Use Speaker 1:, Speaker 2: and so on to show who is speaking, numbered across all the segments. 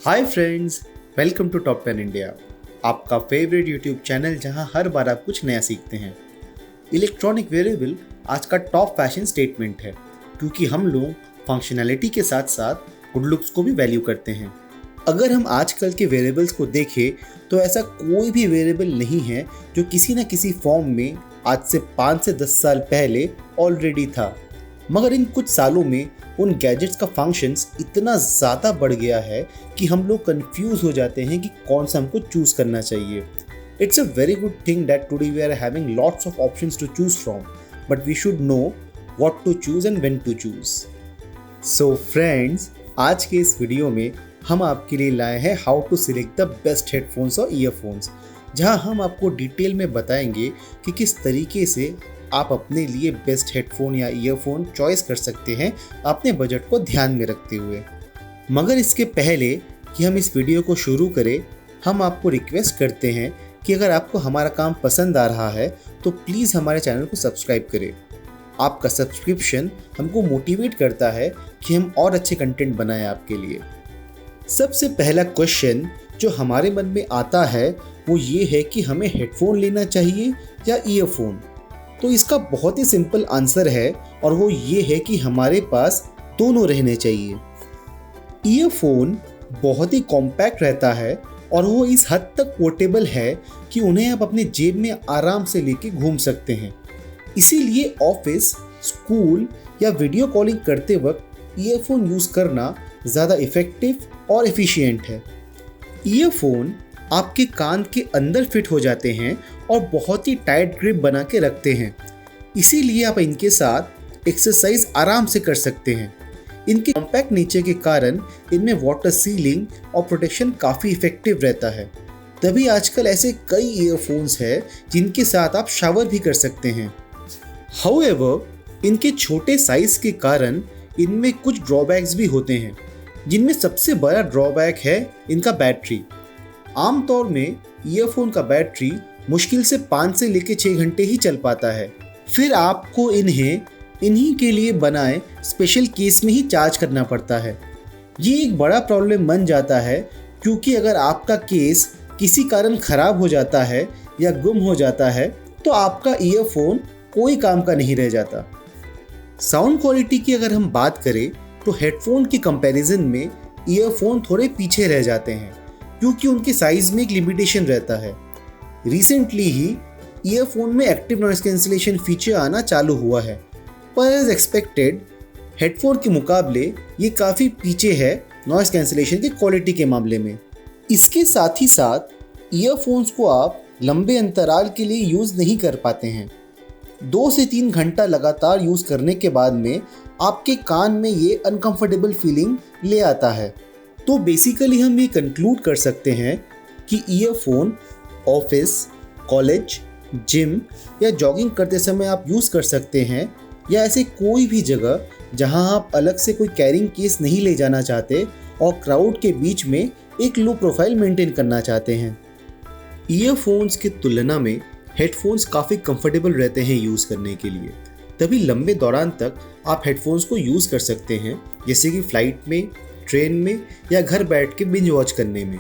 Speaker 1: Hi friends, welcome to top 10 India, आपका favourite YouTube channel जहां हर बार आप कुछ नया सीखते हैं। इलेक्ट्रॉनिक वेरिएबल आज का टॉप फैशन स्टेटमेंट है क्योंकि हम लोग फंक्शनैलिटी के साथ साथ गुड लुक्स को भी वैल्यू करते हैं। अगर हम आजकल के वेरिएबल्स को देखें तो ऐसा कोई भी वेरिएबल नहीं है जो किसी न किसी फॉर्म में आज से 5 से 10 साल पहले ऑलरेडी था, मगर इन कुछ सालों में उन गैजेट्स का फंक्शंस इतना ज़्यादा बढ़ गया है कि हम लोग कंफ्यूज हो जाते हैं कि कौन सा हमको चूज़ करना चाहिए। It's a very good thing that today we are having lots of options to choose from, but we should know what to choose and when to choose. So friends, आज के इस वीडियो में हम आपके लिए लाए हैं how to select the best headphones और ईयरफोन्स, जहां हम आपको डिटेल में बताएंगे कि किस तरीके से आप अपने लिए बेस्ट हेडफोन या ईयरफोन चॉइस कर सकते हैं अपने बजट को ध्यान में रखते हुए। मगर इसके पहले कि हम इस वीडियो को शुरू करें, हम आपको रिक्वेस्ट करते हैं कि अगर आपको हमारा काम पसंद आ रहा है तो प्लीज़ हमारे चैनल को सब्सक्राइब करें। आपका सब्सक्रिप्शन हमको मोटिवेट करता है कि हम और अच्छे कंटेंट बनाएं आपके लिए। सबसे पहला क्वेश्चन जो हमारे मन में आता है वो ये है कि हमें हेडफोन लेना चाहिए या ईयरफोन। तो इसका बहुत ही सिंपल आंसर है और वो ये है कि हमारे पास दोनों रहने चाहिए। ईयरफोन बहुत ही कॉम्पैक्ट रहता है और वो इस हद तक पोर्टेबल है कि उन्हें आप अपने जेब में आराम से लेके घूम सकते हैं। इसीलिए ऑफिस, स्कूल या वीडियो कॉलिंग करते वक्त ईयरफोन यूज़ करना ज़्यादा इफ़ेक्टिव और एफिशिएंट है। ईयरफोन आपके कान के अंदर फिट हो जाते हैं और बहुत ही टाइट ग्रिप बना के रखते हैं, इसीलिए आप इनके साथ एक्सरसाइज आराम से कर सकते हैं। इनके कॉम्पैक्ट नेचर के कारण इनमें वाटर सीलिंग और प्रोटेक्शन काफ़ी इफेक्टिव रहता है। तभी आजकल ऐसे कई ईयरफोन्स हैं जिनके साथ आप शावर भी कर सकते हैं। हाउएवर, इनके छोटे साइज के कारण इनमें कुछ ड्रॉबैक्स भी होते हैं, जिनमें सबसे बड़ा ड्रॉबैक है इनका बैटरी। आमतौर में ईयरफोन का बैटरी मुश्किल से 5 से लेकर 6 घंटे ही चल पाता है। फिर आपको इन्हीं के लिए बनाए स्पेशल केस में ही चार्ज करना पड़ता है। ये एक बड़ा प्रॉब्लम बन जाता है क्योंकि अगर आपका केस किसी कारण ख़राब हो जाता है या गुम हो जाता है तो आपका ईयरफोन कोई काम का नहीं रह जाता। साउंड क्वालिटी की अगर हम बात करें तो हेडफोन के कंपैरिजन में ईयरफोन थोड़े पीछे रह जाते हैं क्योंकि उनके साइज में एक लिमिटेशन रहता है। रिसेंटली ही ईयरफोन में एक्टिव नॉइस कैंसिलेशन फीचर आना चालू हुआ है, पर एज एक्सपेक्टेड हेडफोन के मुकाबले ये काफ़ी पीछे है नॉइस कैंसिलेशन की क्वालिटी के मामले में। इसके साथ ही साथ ईयरफोन्स को आप लंबे अंतराल के लिए यूज़ नहीं कर पाते हैं। 2 से 3 घंटा लगातार यूज़ करने के बाद में आपके कान में ये अनकंफर्टेबल फीलिंग ले आता है। तो बेसिकली हम ये कंक्लूड कर सकते हैं कि ईयरफोन ऑफिस, कॉलेज, जिम या जॉगिंग करते समय आप यूज़ कर सकते हैं, या ऐसे कोई भी जगह जहां आप अलग से कोई कैरिंग केस नहीं ले जाना चाहते और क्राउड के बीच में एक लो प्रोफाइल मेंटेन करना चाहते हैं। ईयरफोन्स की तुलना में हेडफोन्स काफ़ी कंफर्टेबल रहते हैं यूज़ करने के लिए, तभी लंबे दौरान तक आप हेडफोन्स को यूज़ कर सकते हैं, जैसे कि फ़्लाइट में, ट्रेन में या घर बैठ के बिंज वॉच करने में।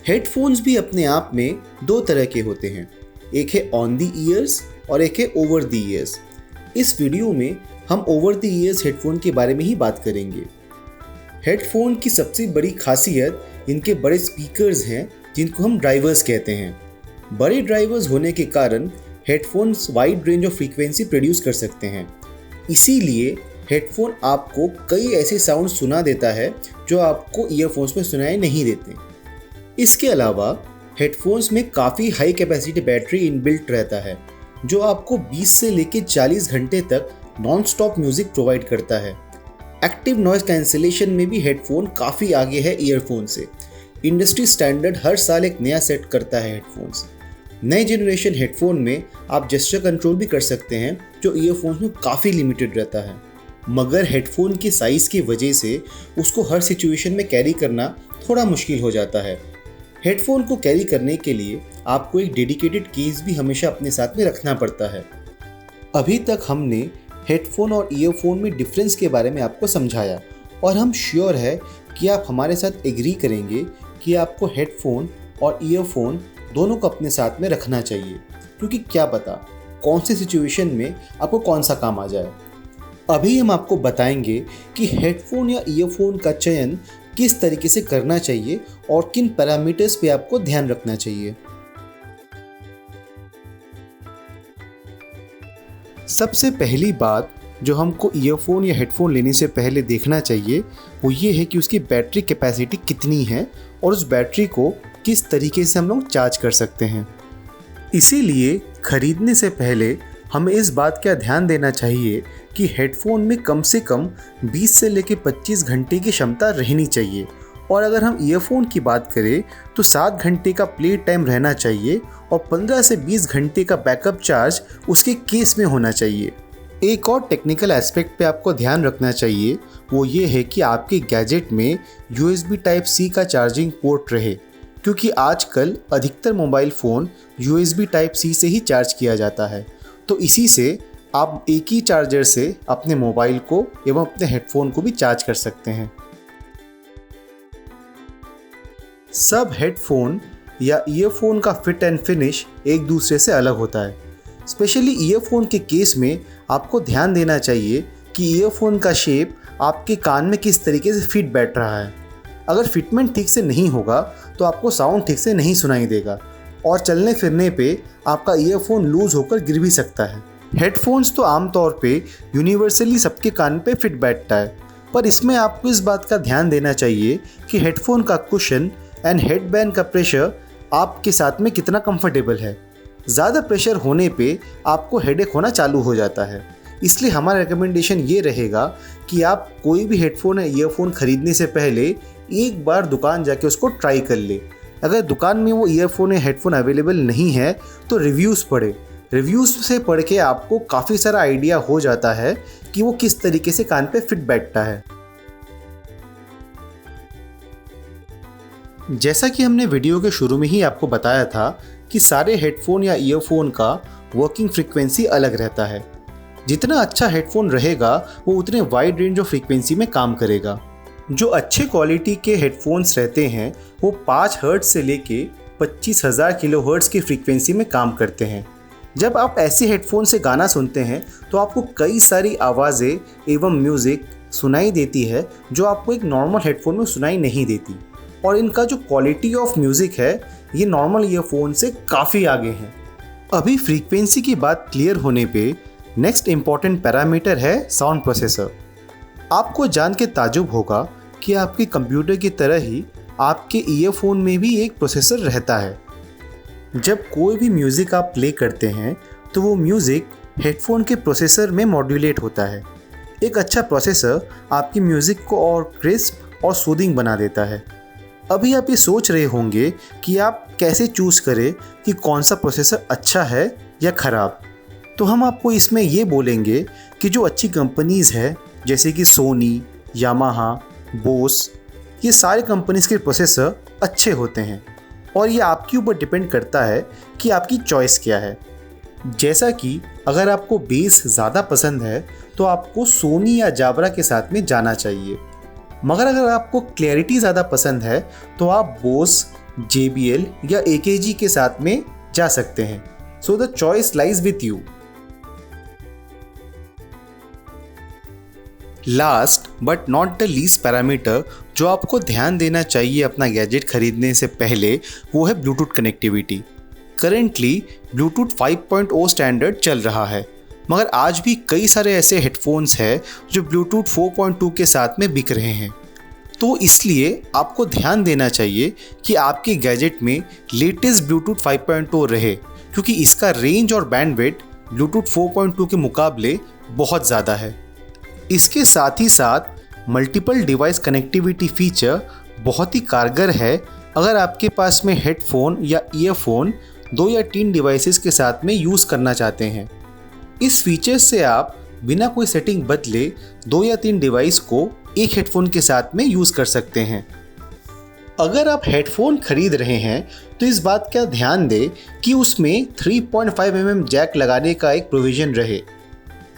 Speaker 1: हेडफोन्स भी अपने आप में 2 तरह के होते हैं, एक है ऑन द ईयर्स और एक है ओवर द ईयर्स। इस वीडियो में हम ओवर द ईयर्स हेडफोन के बारे में ही बात करेंगे। हेडफोन की सबसे बड़ी खासियत इनके बड़े स्पीकर्स हैं, जिनको हम ड्राइवर्स कहते हैं। बड़े ड्राइवर्स होने के कारण headphones wide range of frequency produce कर सकते हैं, इसीलिए हेडफोन आपको कई ऐसे साउंड सुना देता है जो आपको ईयरफोन्स में सुनाई नहीं देते। इसके अलावा हेडफोन्स में काफ़ी हाई कैपेसिटी बैटरी इनबिल्ट रहता है, जो आपको 20 से लेकर 40 घंटे तक नॉन स्टॉप म्यूज़िक प्रोवाइड करता है। एक्टिव नॉइस कैंसिलेशन में भी हेडफोन काफ़ी आगे है ईयरफोन से। इंडस्ट्री स्टैंडर्ड हर साल एक नया सेट करता है हेडफोन्स। नए जनरेशन हेडफोन में आप जेस्चर कंट्रोल भी कर सकते हैं, जो ईयरफोन्स में काफ़ी लिमिटेड रहता है, मगर हेडफोन की साइज़ की वजह से उसको हर सिचुएशन में कैरी करना थोड़ा मुश्किल हो जाता है। हेडफोन को कैरी करने के लिए आपको एक डेडिकेटेड केस भी हमेशा अपने साथ में रखना पड़ता है। अभी तक हमने हेडफोन और ईयरफोन में डिफरेंस के बारे में आपको समझाया और हम श्योर है कि आप हमारे साथ एग्री करेंगे कि आपको हेडफोन और ईयरफोन दोनों को अपने साथ में रखना चाहिए, क्योंकि क्या पता कौन सी सिचुएशन में आपको कौन सा काम आ जाए। अभी हम आपको बताएंगे कि हेडफोन या ईयरफोन का चयन किस तरीके से करना चाहिए और किन पैरामीटर्स पे आपको ध्यान रखना चाहिए। सबसे पहली बात जो हमको ईयरफोन या हेडफोन लेने से पहले देखना चाहिए वो ये है कि उसकी बैटरी कैपेसिटी कितनी है और उस बैटरी को किस तरीके से हम लोग चार्ज कर सकते हैं। इसीलिए खरीदने से पहले हमें इस बात का ध्यान देना चाहिए कि हेडफोन में कम से कम 20 से लेकर 25 घंटे की क्षमता रहनी चाहिए, और अगर हम ईयरफोन की बात करें तो 7 घंटे का प्ले टाइम रहना चाहिए और 15 से 20 घंटे का बैकअप चार्ज उसके केस में होना चाहिए। एक और टेक्निकल एस्पेक्ट पे आपको ध्यान रखना चाहिए, वो ये है कि आपके गैजेट में USB Type-C का चार्जिंग पोर्ट रहे, क्योंकि आजकल अधिकतर मोबाइल फ़ोन USB Type-C से ही चार्ज किया जाता है। तो इसी से आप एक ही चार्जर से अपने मोबाइल को एवं अपने हेडफोन को भी चार्ज कर सकते हैं। सब हेडफोन या ईयरफोन का फिट एंड फिनिश एक दूसरे से अलग होता है। स्पेशली ईयरफोन के केस में आपको ध्यान देना चाहिए कि ईयरफोन का शेप आपके कान में किस तरीके से फिट बैठ रहा है। अगर फिटमेंट ठीक से नहीं होगा तो आपको साउंड ठीक से नहीं सुनाई देगा और चलने फिरने पे आपका ईयरफोन लूज होकर गिर भी सकता है। हेडफोन्स तो आमतौर पे यूनिवर्सली सबके कान पे फिट बैठता है, पर इसमें आपको इस बात का ध्यान देना चाहिए कि हेडफोन का कुशन एंड हेडबैंड का प्रेशर आपके साथ में कितना कंफर्टेबल है। ज़्यादा प्रेशर होने पे आपको हेडेक होना चालू हो जाता है। इसलिए हमारा रिकमेंडेशन ये रहेगा कि आप कोई भी हेडफोन या ईयरफोन खरीदने से पहले एक बार दुकान जाके उसको ट्राई कर ले। अगर दुकान में वो ईयरफोन या हेडफोन अवेलेबल नहीं है तो रिव्यूज़ पढ़े। रिव्यूज़ से पढ़ के आपको काफ़ी सारा आइडिया हो जाता है कि वो किस तरीके से कान पे फिट बैठता है। जैसा कि हमने वीडियो के शुरू में ही आपको बताया था कि सारे हेडफोन या ईयरफोन का वर्किंग फ्रीक्वेंसी अलग रहता है। जितना अच्छा हेडफोन रहेगा वो उतने वाइड रेंज ऑफ फ्रीक्वेंसी में काम करेगा। जो अच्छे क्वालिटी के हेडफोन्स रहते हैं वो 5 हर्ट्ज से लेके 25,000 किलोहर्ट्ज की फ्रीक्वेंसी में काम करते हैं। जब आप ऐसे हेडफोन से गाना सुनते हैं तो आपको कई सारी आवाज़ें एवं म्यूज़िक सुनाई देती है जो आपको एक नॉर्मल हेडफोन में सुनाई नहीं देती, और इनका जो क्वालिटी ऑफ म्यूज़िक है ये नॉर्मल ईयरफोन से काफ़ी आगे है। अभी फ्रीक्वेंसी की बात क्लियर होने पे नेक्स्ट इम्पॉर्टेंट पैरामीटर है साउंड प्रोसेसर। आपको जान के ताज्जुब होगा कि आपके कंप्यूटर की तरह ही आपके ईयरफोन में भी एक प्रोसेसर रहता है। जब कोई भी म्यूज़िक आप प्ले करते हैं तो वो म्यूज़िक हेडफोन के प्रोसेसर में मॉड्यूलेट होता है। एक अच्छा प्रोसेसर आपकी म्यूज़िक को और क्रिस्प और सूदिंग बना देता है। अभी आप ये सोच रहे होंगे कि आप कैसे चूज़ करें कि कौन सा प्रोसेसर अच्छा है या ख़राब। तो हम आपको इसमें ये बोलेंगे कि जो अच्छी कंपनीज़ है जैसे कि सोनी, यामाहा, बोस, ये सारे कंपनीज़ के प्रोसेसर अच्छे होते हैं, और ये आपके ऊपर डिपेंड करता है कि आपकी चॉइस क्या है। जैसा कि अगर आपको बेस ज़्यादा पसंद है तो आपको सोनी या जाब्रा के साथ में जाना चाहिए, मगर अगर आपको क्लैरिटी ज़्यादा पसंद है तो आप बोस, JBL या AKG के साथ में जा सकते हैं। So the choice lies with you. Last but not the least parameter जो आपको ध्यान देना चाहिए अपना गैजेट खरीदने से पहले वो है Bluetooth connectivity. Currently Bluetooth 5.0 standard चल रहा है, मगर आज भी कई सारे ऐसे हेडफोन्स हैं जो ब्लूटूथ 4.2 के साथ में बिक रहे हैं। तो इसलिए आपको ध्यान देना चाहिए कि आपके गैजेट में लेटेस्ट ब्लूटूथ 5.0 रहे, क्योंकि इसका रेंज और बैंडविड्थ ब्लूटूथ 4.2 के मुकाबले बहुत ज़्यादा है। इसके साथ ही साथ मल्टीपल डिवाइस कनेक्टिविटी फीचर बहुत ही कारगर है अगर आपके पास में हेडफोन या ईयरफोन 2 या 3 डिवाइसेस के साथ में यूज़ करना चाहते हैं। इस फीचर से आप बिना कोई सेटिंग बदले 2 या 3 डिवाइस को एक हेडफोन के साथ में यूज़ कर सकते हैं। अगर आप हेडफोन खरीद रहे हैं तो इस बात का ध्यान दें कि उसमें 3.5 mm जैक लगाने का एक प्रोविज़न रहे।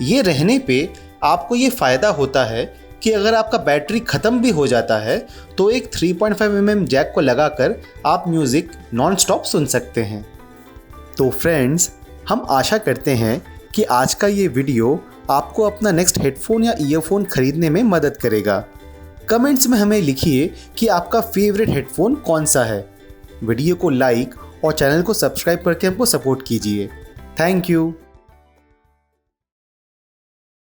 Speaker 1: ये रहने पे आपको ये फ़ायदा होता है कि अगर आपका बैटरी ख़त्म भी हो जाता है तो एक 3.5 जैक को लगाकर आप म्यूज़िक नॉन स्टॉप सुन सकते हैं। तो फ्रेंड्स, हम आशा करते हैं कि आज का ये वीडियो आपको अपना नेक्स्ट हेडफोन या ईयरफोन खरीदने में मदद करेगा। कमेंट्स में हमें लिखिए कि आपका फेवरेट हेडफोन कौन सा है। वीडियो को लाइक और चैनल को सब्सक्राइब करके हमको सपोर्ट कीजिए। Thank you.